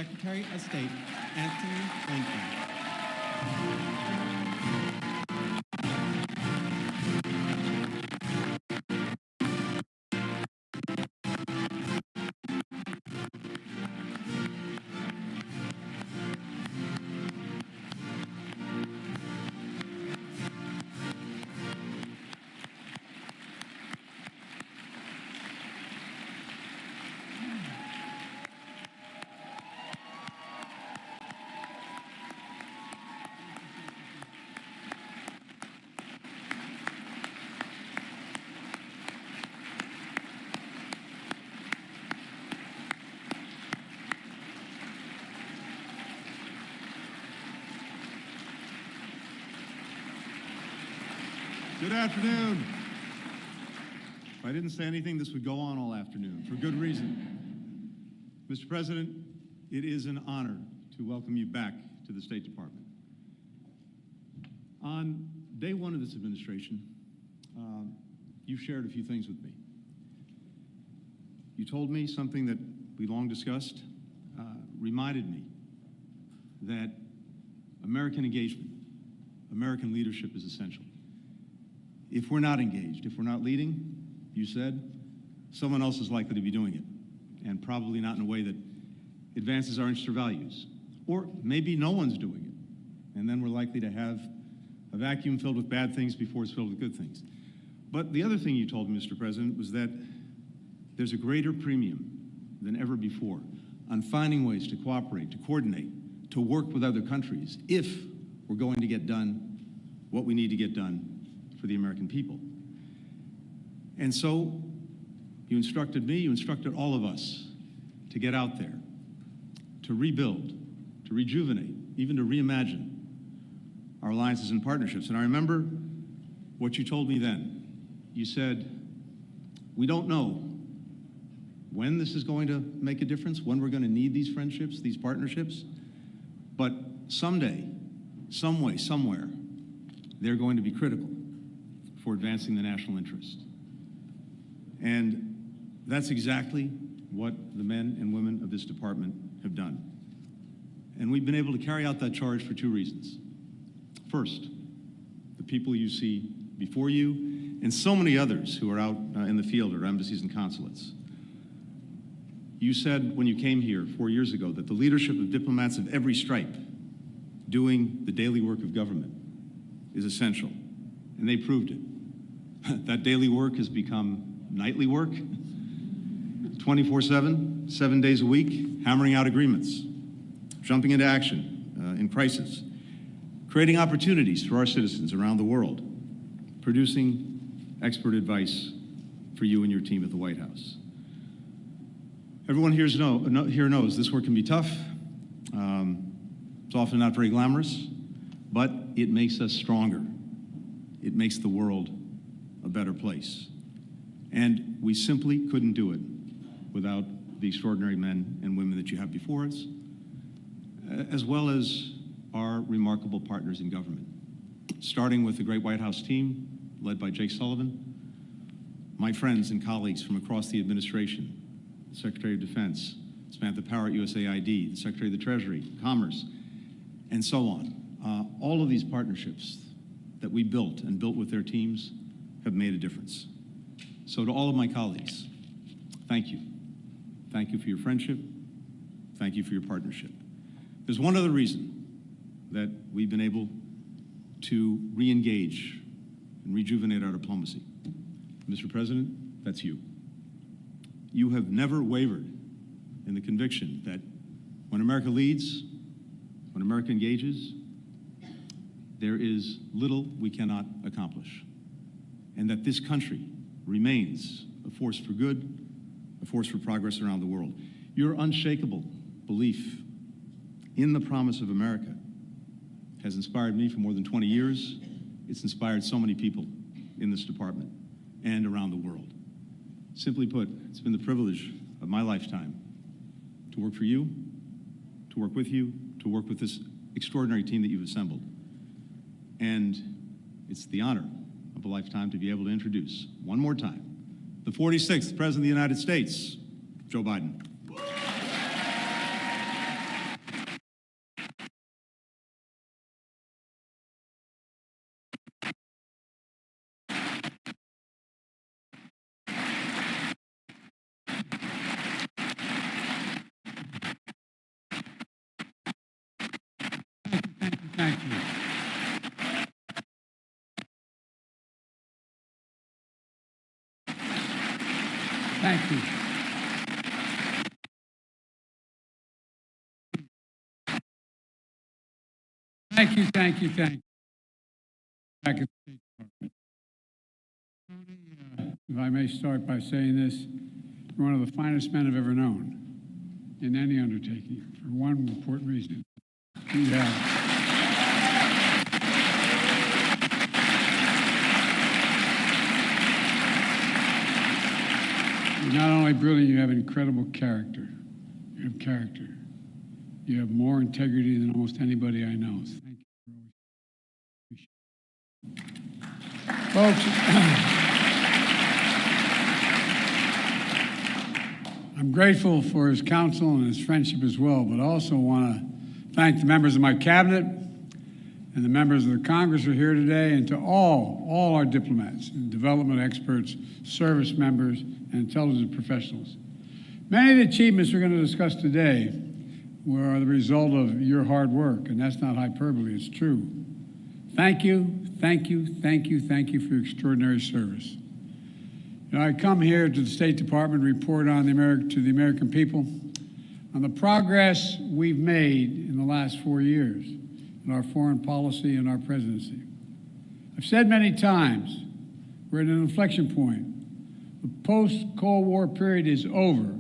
Secretary of State Anthony Blinken. Good afternoon. If I didn't say anything, this would go on all afternoon, for good reason. Mr. President, it is an honor to welcome you back to the State Department. On day one of this administration, you shared a few things with me. You told me something that we long discussed, reminded me that American engagement, American leadership is essential. If we're not engaged, if we're not leading, you said, someone else is likely to be doing it, and probably not in a way that advances our interests or values. Or maybe no one's doing it, and then we're likely to have a vacuum filled with bad things before it's filled with good things. But the other thing you told me, Mr. President, was that there's a greater premium than ever before on finding ways to cooperate, to coordinate, to work with other countries if we're going to get done what we need to get done for the American people. And so you instructed me, you instructed all of us to get out there, to rebuild, to rejuvenate, even to reimagine our alliances and partnerships. And I remember what you told me then. You said, we don't know when this is going to make a difference, when we're going to need these friendships, these partnerships, but someday, some way, somewhere, they're going to be critical for advancing the national interest. And that's exactly what the men and women of this department have done. And we've been able to carry out that charge for two reasons. First, the people you see before you, and so many others who are out in the field at our embassies and consulates. You said when you came here 4 years ago that the leadership of diplomats of every stripe doing the daily work of government is essential, and they proved it. That daily work has become nightly work, 24/7, 7 days a week, hammering out agreements, jumping into action in crisis, creating opportunities for our citizens around the world, producing expert advice for you and your team at the White House. Everyone here knows this work can be tough. It's often not very glamorous, but it makes us stronger. It makes the world a better place. And we simply couldn't do it without the extraordinary men and women that you have before us, as well as our remarkable partners in government, starting with the great White House team led by Jake Sullivan, my friends and colleagues from across the administration, the Secretary of Defense, Samantha Power at USAID, the Secretary of the Treasury, Commerce, and so on. All of these partnerships that we built and built with their teams have made a difference. So to all of my colleagues, thank you. Thank you for your friendship. Thank you for your partnership. There's one other reason that we've been able to re-engage and rejuvenate our diplomacy. Mr. President, that's you. You have never wavered in the conviction that when America leads, when America engages, there is little we cannot accomplish, and that this country remains a force for good, a force for progress around the world. Your unshakable belief in the promise of America has inspired me for more than 20 years. It's inspired so many people in this department and around the world. Simply put, it's been the privilege of my lifetime to work for you, to work with you, to work with this extraordinary team that you've assembled. And it's the honor of a lifetime to be able to introduce, one more time, the 46th President of the United States, Joe Biden. Thank you. Thank you. Thank you, thank you, thank you. Back at the State Department. If I may start by saying this, you're one of the finest men I've ever known in any undertaking, for one important reason. You're not only brilliant, you have incredible character. You have character. You have more integrity than almost anybody I know. Thank you. Folks, I'm grateful for his counsel and his friendship as well, but I also want to thank the members of my cabinet and the members of the Congress who are here today, and to all our diplomats and development experts, service members, and intelligence professionals. Many of the achievements we're going to discuss today were the result of your hard work, and that's not hyperbole, it's true. Thank you, thank you, thank you, thank you for your extraordinary service. You know, I come here to the State Department to report on to the American people on the progress we've made in the last 4 years in our foreign policy and our presidency. I've said many times, we're at an inflection point. The post-Cold War period is over.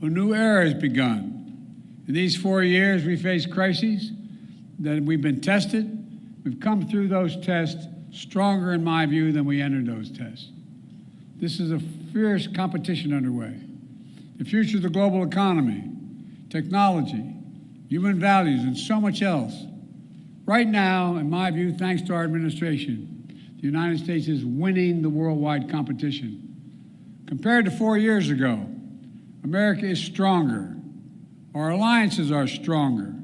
A new era has begun. In these 4 years, we faced crises that we've been tested. We've come through those tests stronger, in my view, than we entered those tests. This is a fierce competition underway. The future of the global economy, technology, human values, and so much else. Right now, in my view, thanks to our administration, the United States is winning the worldwide competition. Compared to 4 years ago, America is stronger. Our alliances are stronger.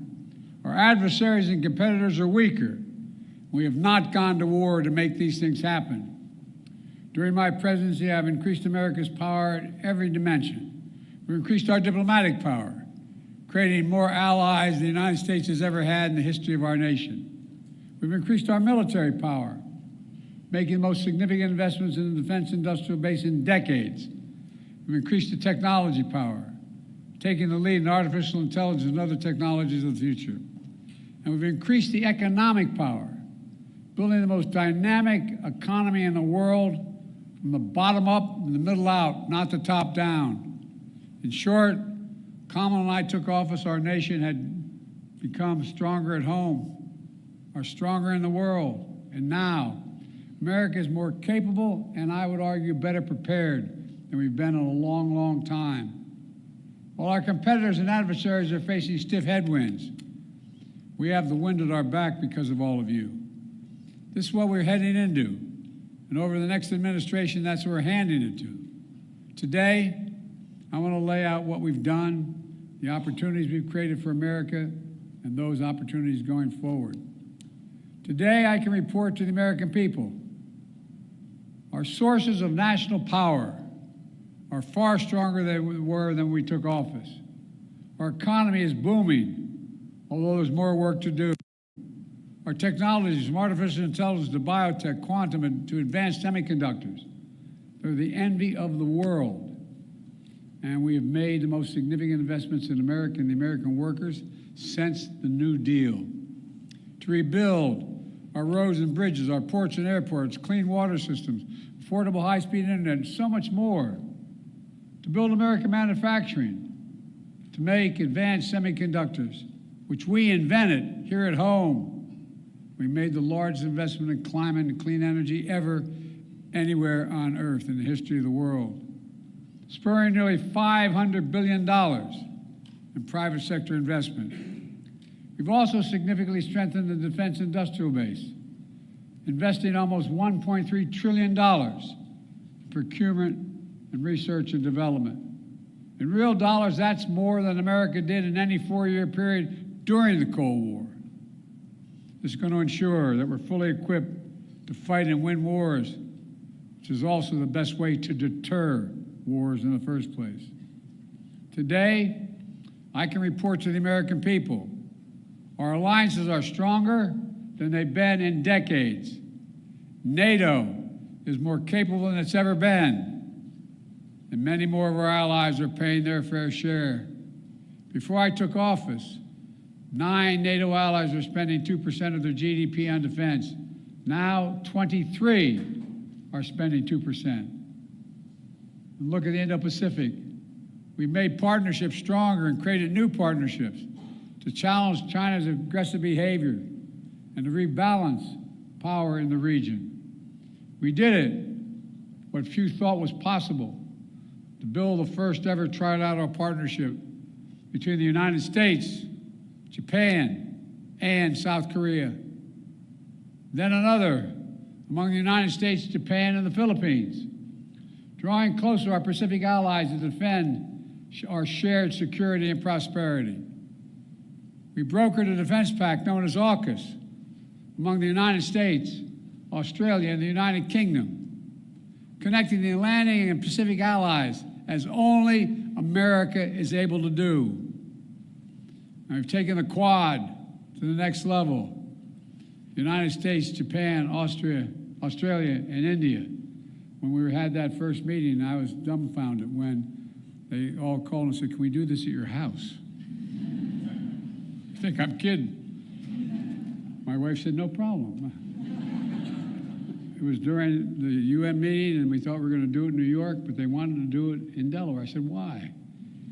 Our adversaries and competitors are weaker. We have not gone to war to make these things happen. During my presidency, I've increased America's power at every dimension. We've increased our diplomatic power, creating more allies than the United States has ever had in the history of our nation. We've increased our military power, making the most significant investments in the defense industrial base in decades. We've increased the technology power, taking the lead in artificial intelligence and other technologies of the future. And we've increased the economic power, building the most dynamic economy in the world from the bottom up and the middle out, not the top down. In short, Kamala and I took office, our nation had become stronger at home, or stronger in the world. And now, America is more capable and, I would argue, better prepared than we've been in a long, long time. While our competitors and adversaries are facing stiff headwinds, we have the wind at our back because of all of you. This is what we're heading into. And over the next administration, that's what we're handing it to. Today, I want to lay out what we've done, the opportunities we've created for America, and those opportunities going forward. Today, I can report to the American people, our sources of national power are far stronger than we were when we took office. Our economy is booming, although there's more work to do. Our technologies, from artificial intelligence to biotech, quantum, and to advanced semiconductors, they're the envy of the world. And we have made the most significant investments in America and the American workers since the New Deal. To rebuild our roads and bridges, our ports and airports, clean water systems, affordable high-speed internet, and so much more. To build American manufacturing, to make advanced semiconductors, which we invented here at home. We made the largest investment in climate and clean energy ever anywhere on Earth in the history of the world, spurring nearly $500 billion in private sector investment. We've also significantly strengthened the defense industrial base, investing almost $1.3 trillion in procurement and research and development. In real dollars, that's more than America did in any 4-year period during the Cold War. This is going to ensure that we're fully equipped to fight and win wars, which is also the best way to deter wars in the first place. Today, I can report to the American people Our alliances are stronger than they've been in decades. NATO is more capable than it's ever been, and many more of our allies are paying their fair share. Before I took office, 9 NATO allies were spending 2% of their GDP on defense. Now 23 are spending 2%. And look at the Indo-Pacific. We've made partnerships stronger and created new partnerships to challenge China's aggressive behavior and to rebalance power in the region. We did it, what few thought was possible, to build the first ever trilateral partnership between the United States, Japan, and South Korea. Then another among the United States, Japan, and the Philippines, drawing closer our Pacific allies to defend our shared security and prosperity. We brokered a defense pact known as AUKUS among the United States, Australia, and the United Kingdom, connecting the Atlantic and Pacific allies as only America is able to do. And we've taken the Quad to the next level. The United States, Japan, Australia, and India. When we had that first meeting, I was dumbfounded when they all called and said, "Can we do this at your house?" I think I'm kidding. My wife said, "No problem." It was during the UN meeting, and we thought we were going to do it in New York, but they wanted to do it in Delaware. I said, "Why?"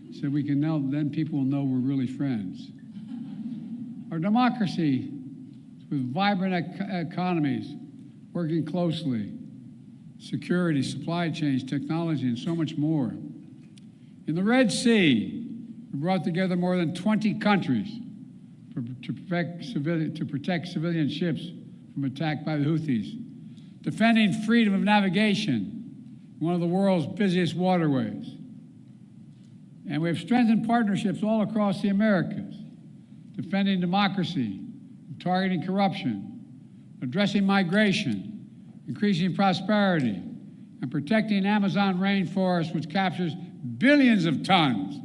He said, "We can know, then people will know we're really friends." Our democracy, with vibrant economies, working closely, security, supply chains, technology, and so much more. In the Red Sea, we brought together more than 20 countries to protect civilian ships from attack by the Houthis, defending freedom of navigation in one of the world's busiest waterways. And we have strengthened partnerships all across the Americas, defending democracy, targeting corruption, addressing migration, increasing prosperity, and protecting Amazon rainforest, which captures billions of tons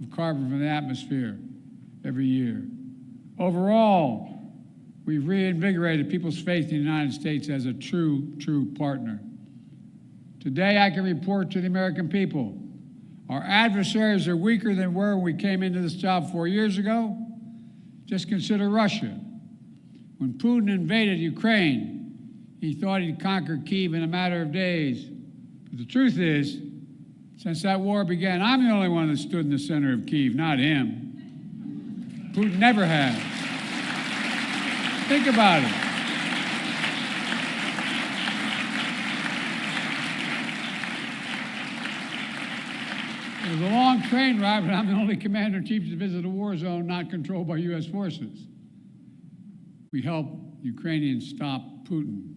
of carbon from the atmosphere every year. Overall, we've reinvigorated people's faith in the United States as a true partner. Today, I can report to the American people, our adversaries are weaker than were when we came into this job 4 years ago. Just consider Russia. When Putin invaded Ukraine, he thought he'd conquer Kyiv in a matter of days. But the truth is, since that war began, I'm the only one that stood in the center of Kyiv, not him. Putin never has. Think about it. It was a long train ride, but I'm the only commander-in-chief to visit a war zone not controlled by U.S. forces. We helped Ukrainians stop Putin.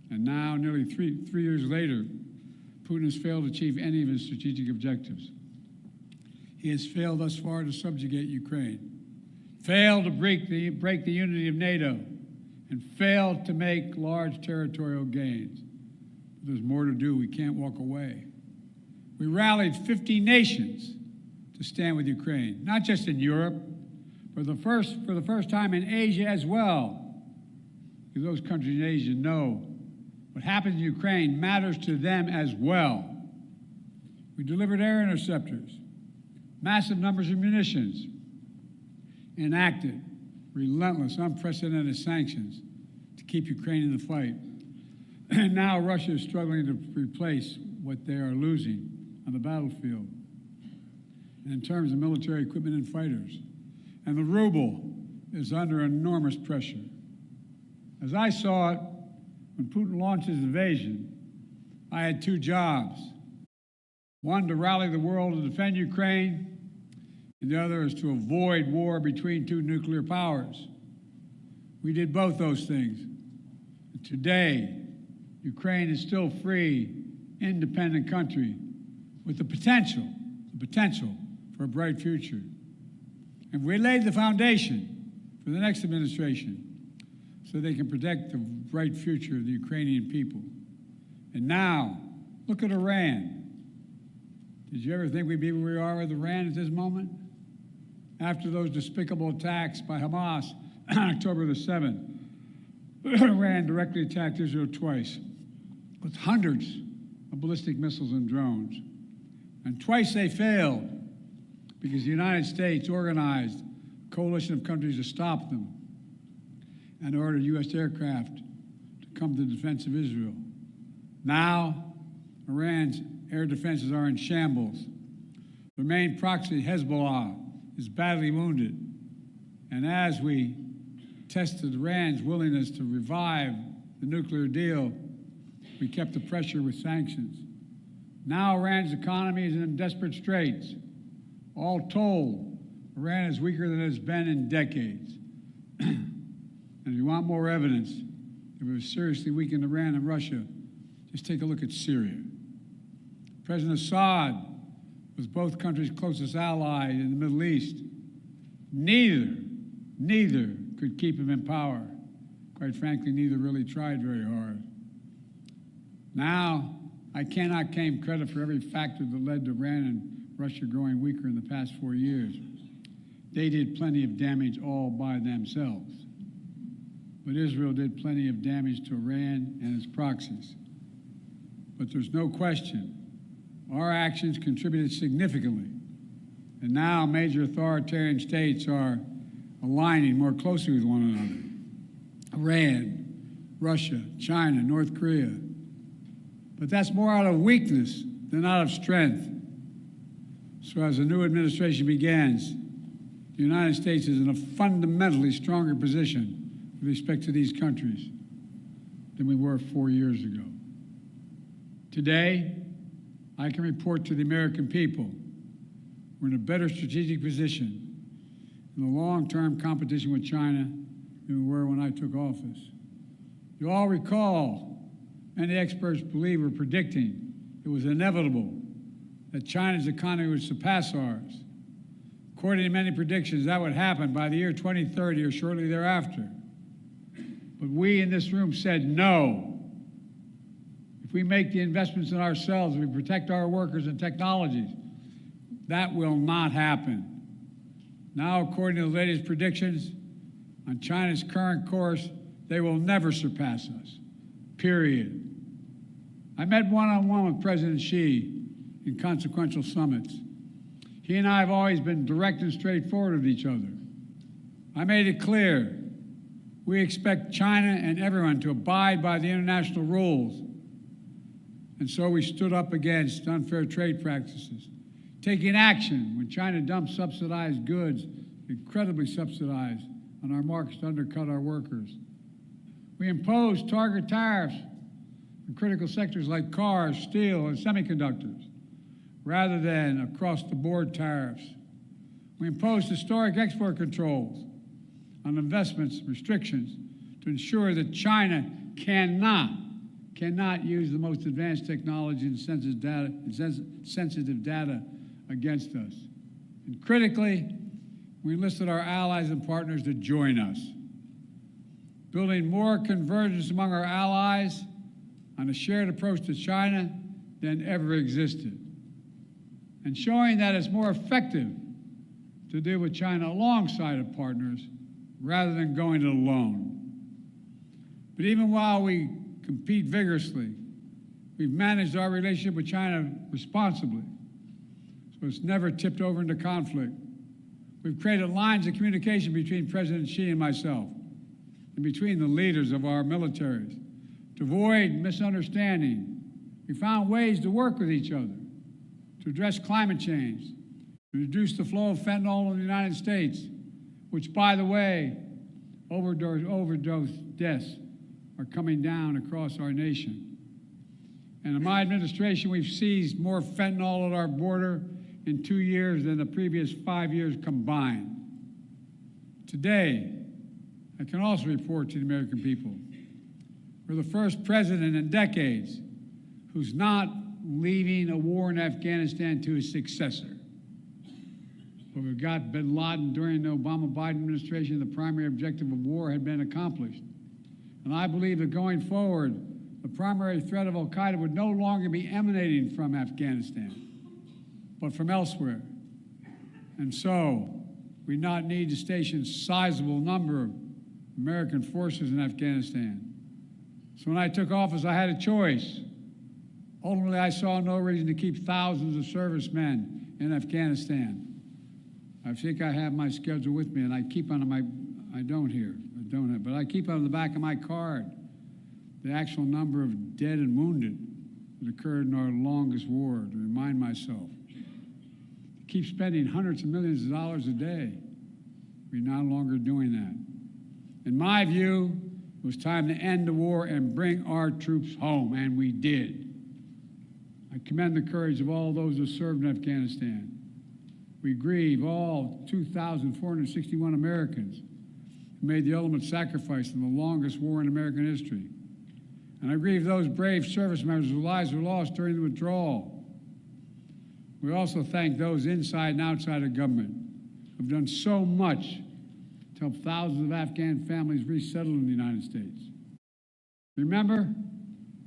And now, nearly three years later, Putin has failed to achieve any of his strategic objectives. He has failed thus far to subjugate Ukraine, failed to break the unity of NATO, and failed to make large territorial gains. But there's more to do. We can't walk away. We rallied 50 nations to stand with Ukraine, not just in Europe, but for the first time in Asia as well. Because those countries in Asia know what happens in Ukraine matters to them as well. We delivered air interceptors, massive numbers of munitions, enacted relentless, unprecedented sanctions to keep Ukraine in the fight. And now Russia is struggling to replace what they are losing on the battlefield in terms of military equipment and fighters. And the ruble is under enormous pressure. As I saw it, when Putin launched his invasion, I had 2 jobs. One, to rally the world to defend Ukraine, and the other is to avoid war between 2 nuclear powers. We did both those things. And today, Ukraine is still free, independent country with the potential for a bright future. And we laid the foundation for the next administration so they can protect the bright future of the Ukrainian people. And now, look at Iran. Did you ever think we'd be where we are with Iran at this moment? after those despicable attacks by Hamas on October the 7th, Iran directly attacked Israel twice with hundreds of ballistic missiles and drones. And twice they failed because the United States organized a coalition of countries to stop them and ordered U.S. aircraft to come to the defense of Israel. Now, Iran's air defenses are in shambles. The main proxy, Hezbollah, is badly wounded. And as we tested Iran's willingness to revive the nuclear deal, we kept the pressure with sanctions. Now Iran's economy is in desperate straits. All told, Iran is weaker than it has been in decades. And if you want more evidence that we've seriously weakened Iran and Russia, just take a look at Syria. President Assad was both countries' closest ally in the Middle East. Neither could keep him in power. Quite frankly, neither really tried very hard. Now, I cannot claim credit for every factor that led to Iran and Russia growing weaker in the past 4 years. They did plenty of damage all by themselves. But Israel did plenty of damage to Iran and its proxies. But there's no question, our actions contributed significantly. And now major authoritarian states are aligning more closely with one another. Iran, Russia, China, North Korea. But that's more out of weakness than out of strength. So as the new administration begins, the United States is in a fundamentally stronger position with respect to these countries than we were 4 years ago. Today, I can report to the American people we're in a better strategic position in the long-term competition with China than we were when I took office. You all recall, many experts believe were predicting it was inevitable that China's economy would surpass ours. According to many predictions, that would happen by the year 2030 or shortly thereafter. But we in this room said no. If we make the investments in ourselves, we protect our workers and technologies, that will not happen. Now, according to the latest predictions, on China's current course, they will never surpass us, period. I met one-on-one with President Xi in consequential summits. He and I have always been direct and straightforward with each other. I made it clear we expect China and everyone to abide by the international rules. And so we stood up against unfair trade practices, taking action when China dumped subsidized goods, incredibly subsidized, on our markets to undercut our workers. We imposed target tariffs in critical sectors like cars, steel, and semiconductors, rather than across-the-board tariffs. We imposed historic export controls on investments, restrictions, to ensure that China cannot use the most advanced technology and sensitive data against us. And critically, we enlisted our allies and partners to join us, building more convergence among our allies on a shared approach to China than ever existed, and showing that it's more effective to deal with China alongside of partners rather than going it alone. But even while we compete vigorously, we've managed our relationship with China responsibly, so it's never tipped over into conflict. We've created lines of communication between President Xi and myself, and between the leaders of our militaries. To avoid misunderstanding, we found ways to work with each other, to address climate change, to reduce the flow of fentanyl in the United States, which, by the way, overdose deaths are coming down across our nation. And in my administration, we've seized more fentanyl at our border in 2 years than the previous 5 years combined. Today, I can also report to the American people, we're the first president in decades who's not leaving a war in Afghanistan to his successor. But we've got bin Laden during the Obama-Biden administration, the primary objective of war had been accomplished. And I believe that going forward, the primary threat of al-Qaeda would no longer be emanating from Afghanistan, but from elsewhere. And so, we not need to station a sizable number of American forces in Afghanistan. So when I took office, I had a choice. Ultimately, I saw no reason to keep thousands of servicemen in Afghanistan. I think I have my schedule with me, and I keep on my, I don't here, I don't have, but I keep on the back of my card the actual number of dead and wounded that occurred in our longest war to remind myself. To keep spending hundreds of millions of dollars a day, we're no longer doing that. In my view, it was time to end the war and bring our troops home, and we did. I commend the courage of all those who served in Afghanistan. We grieve all 2,461 Americans who made the ultimate sacrifice in the longest war in American history. And I grieve those brave service members whose lives were lost during the withdrawal. We also thank those inside and outside of government who have done so much to help thousands of Afghan families resettle in the United States. Remember,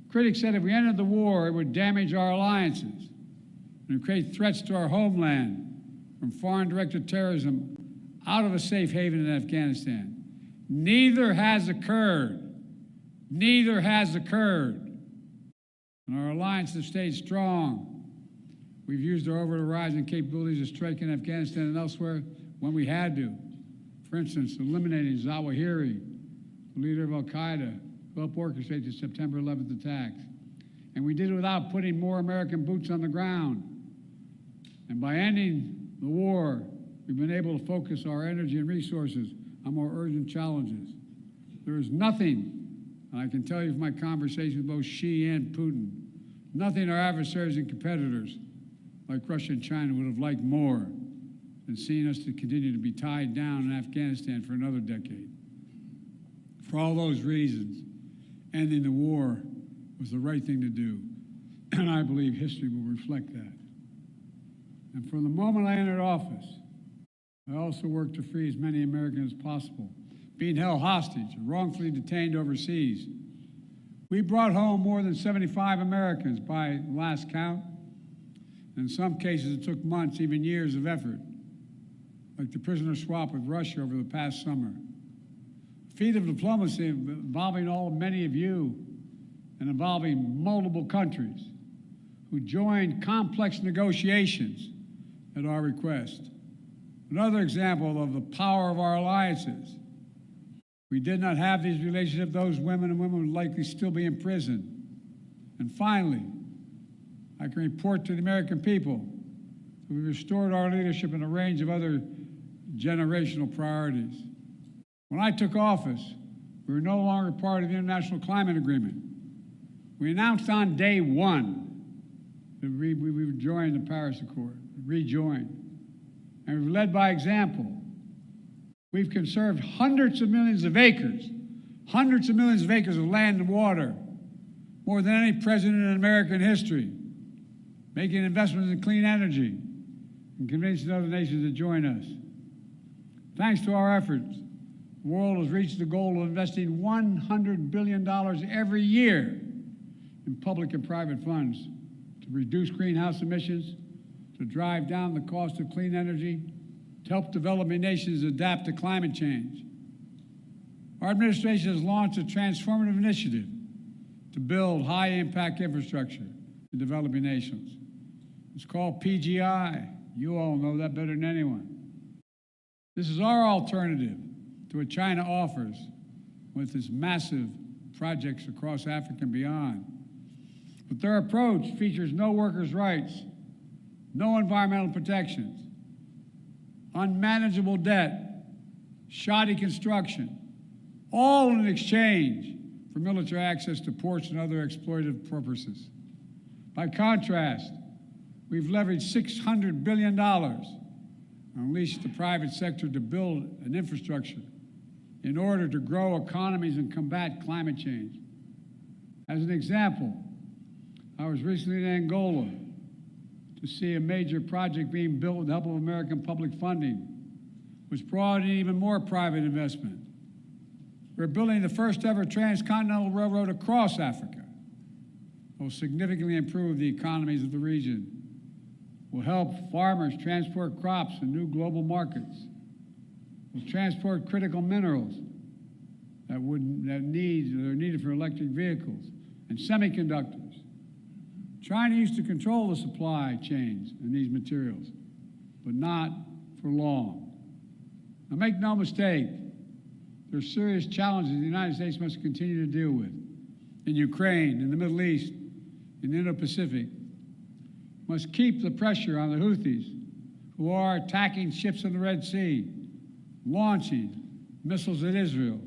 critics said if we ended the war, it would damage our alliances and would create threats to our homeland from foreign-directed terrorism out of a safe haven in Afghanistan. Neither has occurred. Neither has occurred. And our alliances have stayed strong. We've used our over-the-horizon capabilities to strike in Afghanistan and elsewhere when we had to. For instance, eliminating Zawahiri, the leader of al-Qaeda, who helped orchestrate the September 11th attacks. And we did it without putting more American boots on the ground. And by ending the war, we've been able to focus our energy and resources on more urgent challenges. There is nothing, and I can tell you from my conversations with both Xi and Putin, nothing our adversaries and competitors like Russia and China would have liked more than seeing us to continue to be tied down in Afghanistan for another decade. For all those reasons, ending the war was the right thing to do, and I believe history will reflect that. And from the moment I entered office, I also worked to free as many Americans as possible being held hostage or wrongfully detained overseas. We brought home more than 75 Americans by last count. In some cases, it took months, even years of effort, like the prisoner swap with Russia over the past summer. A feat of diplomacy involving many of you and involving multiple countries who joined complex negotiations at our request. Another example of the power of our alliances. We did not have these relationships, those women and women would likely still be in prison. And finally, I can report to the American people that we restored our leadership in a range of other generational priorities. When I took office, we were no longer part of the International Climate Agreement. We announced on day one that we would join the Paris Accord, rejoin. And we've led by example. We've conserved hundreds of millions of acres of land and water, more than any president in American history, making investments in clean energy and convincing other nations to join us. Thanks to our efforts, the world has reached the goal of investing $100 billion every year in public and private funds to reduce greenhouse emissions, to drive down the cost of clean energy, to help developing nations adapt to climate change. Our administration has launched a transformative initiative to build high-impact infrastructure in developing nations. It's called PGI. You all know that better than anyone. This is our alternative to what China offers with its massive projects across Africa and beyond. But their approach features no workers' rights, no environmental protections, unmanageable debt, shoddy construction, all in exchange for military access to ports and other exploitative purposes. By contrast, we've leveraged $600 billion and unleashed the private sector to build an infrastructure in order to grow economies and combat climate change. As an example, I was recently in Angola to see a major project being built with the help of American public funding, which brought in even more private investment. We're building the first ever transcontinental railroad across Africa. It will significantly improve the economies of the region, will help farmers transport crops in new global markets, will transport critical minerals that are needed for electric vehicles and semiconductors. China used to control the supply chains in these materials, but not for long. Now, make no mistake, there are serious challenges the United States must continue to deal with. In Ukraine, in the Middle East, in the Indo-Pacific, must keep the pressure on the Houthis, who are attacking ships in the Red Sea, launching missiles at Israel,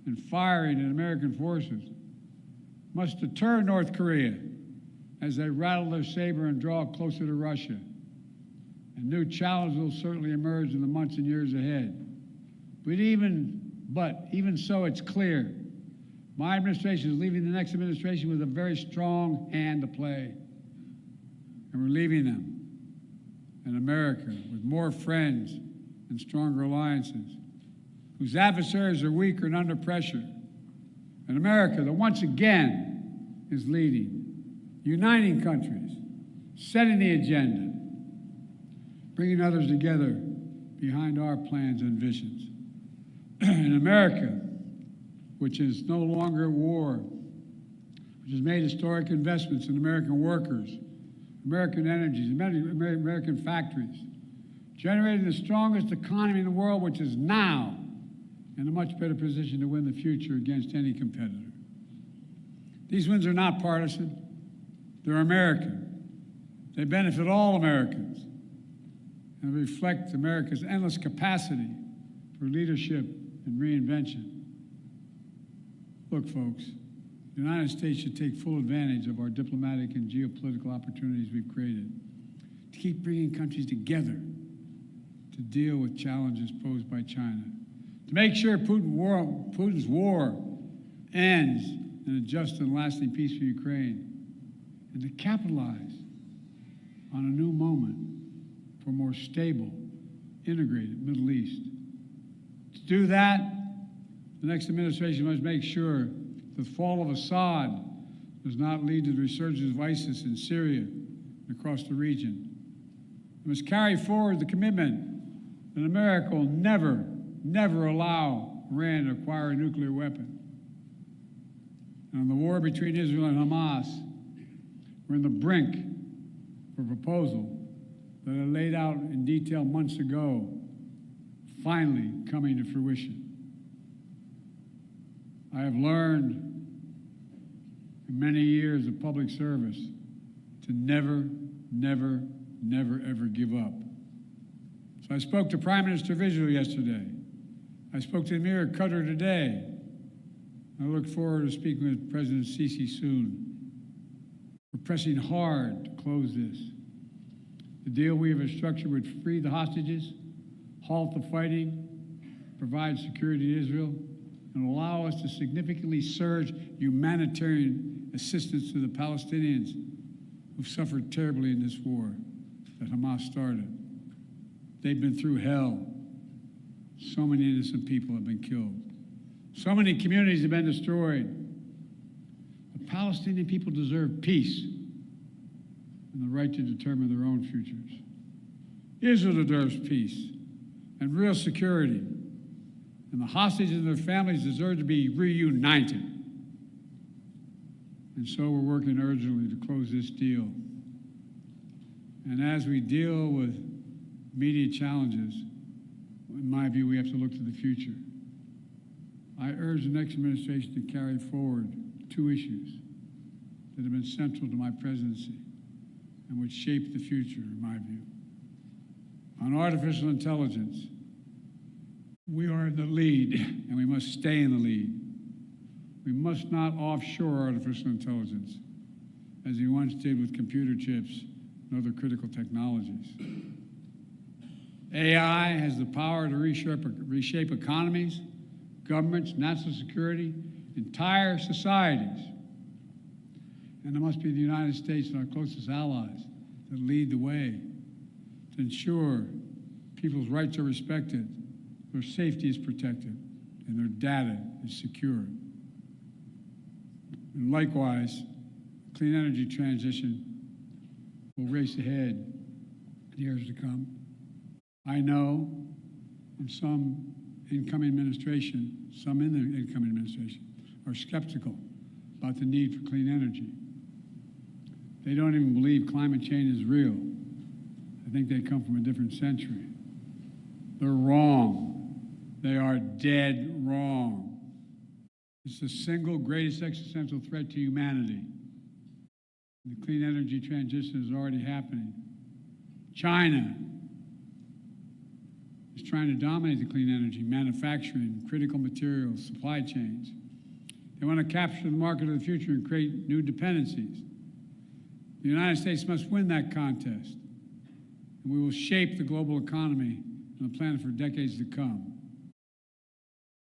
and firing at American forces. Must deter North Korea as they rattle their saber and draw closer to Russia. And new challenges will certainly emerge in the months and years ahead. But even so, it's clear my administration is leaving the next administration with a very strong hand to play. And we're leaving them in America with more friends and stronger alliances, whose adversaries are weaker and under pressure. And America, that once again is leading, uniting countries, setting the agenda, bringing others together behind our plans and visions. In America, which is no longer at war, which has made historic investments in American workers, American energies, American factories, generating the strongest economy in the world, which is now in a much better position to win the future against any competitor. These wins are not partisan. They're American. They benefit all Americans and reflect America's endless capacity for leadership and reinvention. Look, folks, the United States should take full advantage of our diplomatic and geopolitical opportunities we've created to keep bringing countries together to deal with challenges posed by China, to make sure Putin's war ends in a just and lasting peace for Ukraine, and to capitalize on a new moment for a more stable, integrated Middle East. To do that, the next administration must make sure the fall of Assad does not lead to the resurgence of ISIS in Syria and across the region. It must carry forward the commitment that America will never allow Iran to acquire a nuclear weapon. And on the war between Israel and Hamas, we're on the brink of a proposal that I laid out in detail months ago, finally coming to fruition. I have learned in many years of public service to never, ever give up. So I spoke to Prime Minister of Israel yesterday. I spoke to Emir of Qatar today. I look forward to speaking with President Sisi soon. We're pressing hard to close this. The deal we have structured would free the hostages, halt the fighting, provide security to Israel, and allow us to significantly surge humanitarian assistance to the Palestinians who've suffered terribly in this war that Hamas started. They've been through hell. So many innocent people have been killed. So many communities have been destroyed. The Palestinian people deserve peace and the right to determine their own futures. Israel deserves peace and real security, and the hostages and their families deserve to be reunited. And so we're working urgently to close this deal. And as we deal with immediate challenges, in my view, we have to look to the future. I urge the next administration to carry forward two issues that have been central to my presidency and which shape the future, in my view. On artificial intelligence, we are in the lead, and we must stay in the lead. We must not offshore artificial intelligence, as we once did with computer chips and other critical technologies. AI has the power to reshape economies, governments, national security, entire societies. And it must be the United States and our closest allies that lead the way to ensure people's rights are respected, their safety is protected, and their data is secure. And likewise, clean energy transition will race ahead in years to come. I know, and some incoming administration, some in the incoming administration, are skeptical about the need for clean energy. They don't even believe climate change is real. I think they come from a different century. They're wrong. They are dead wrong. It's the single greatest existential threat to humanity. The clean energy transition is already happening. China is trying to dominate the clean energy, manufacturing, critical materials, supply chains. They want to capture the market of the future and create new dependencies. The United States must win that contest, and we will shape the global economy and the planet for decades to come.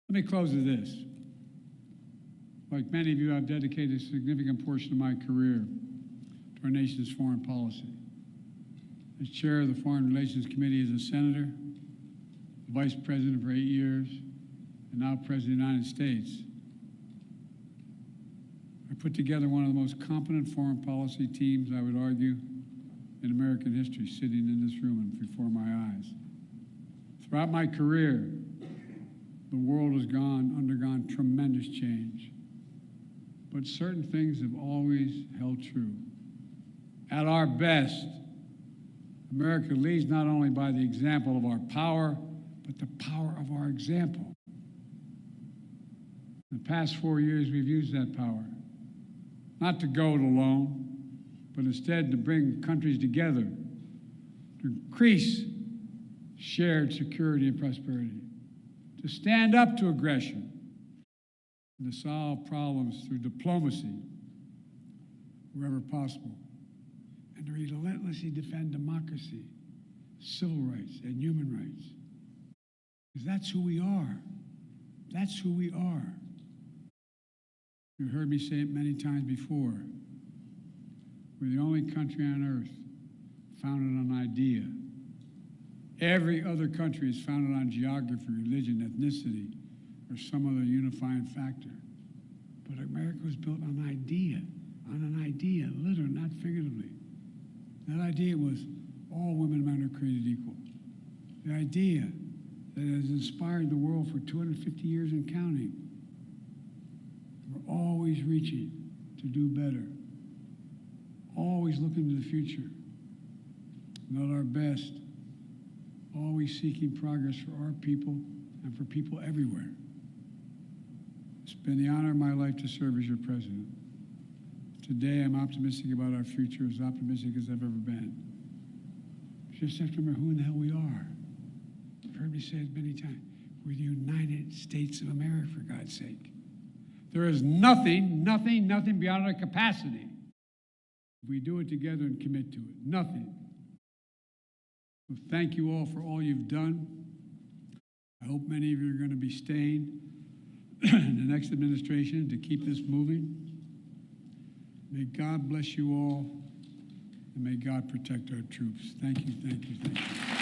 Let me close with this. Like many of you, I've dedicated a significant portion of my career to our nation's foreign policy. As chair of the Foreign Relations Committee as a senator, vice president for 8 years, and now president of the United States, I put together one of the most competent foreign policy teams, I would argue, in American history, sitting in this room and before my eyes. Throughout my career, the world has undergone tremendous change. But certain things have always held true. At our best, America leads not only by the example of our power, but the power of our example. In the past 4 years, we've used that power, not to go it alone, but instead to bring countries together, to increase shared security and prosperity, to stand up to aggression, and to solve problems through diplomacy wherever possible, and to relentlessly defend democracy, civil rights, and human rights. Because that's who we are. That's who we are. You've heard me say it many times before. We're the only country on earth founded on idea. Every other country is founded on geography, religion, ethnicity, or some other unifying factor. But America was built on an idea, literally, not figuratively. That idea was all women and men are created equal. The idea that has inspired the world for 250 years and counting. We're always reaching to do better, always looking to the future, and at our best, always seeking progress for our people and for people everywhere. It's been the honor of my life to serve as your president. Today, I'm optimistic about our future, as optimistic as I've ever been. We just have to remember who in the hell we are. You've heard me say it many times. We're the United States of America, for God's sake. There is nothing beyond our capacity if we do it together and commit to it. Nothing. So thank you all for all you've done. I hope many of you are going to be staying in the next administration to keep this moving. May God bless you all, and may God protect our troops. Thank you, thank you, thank you.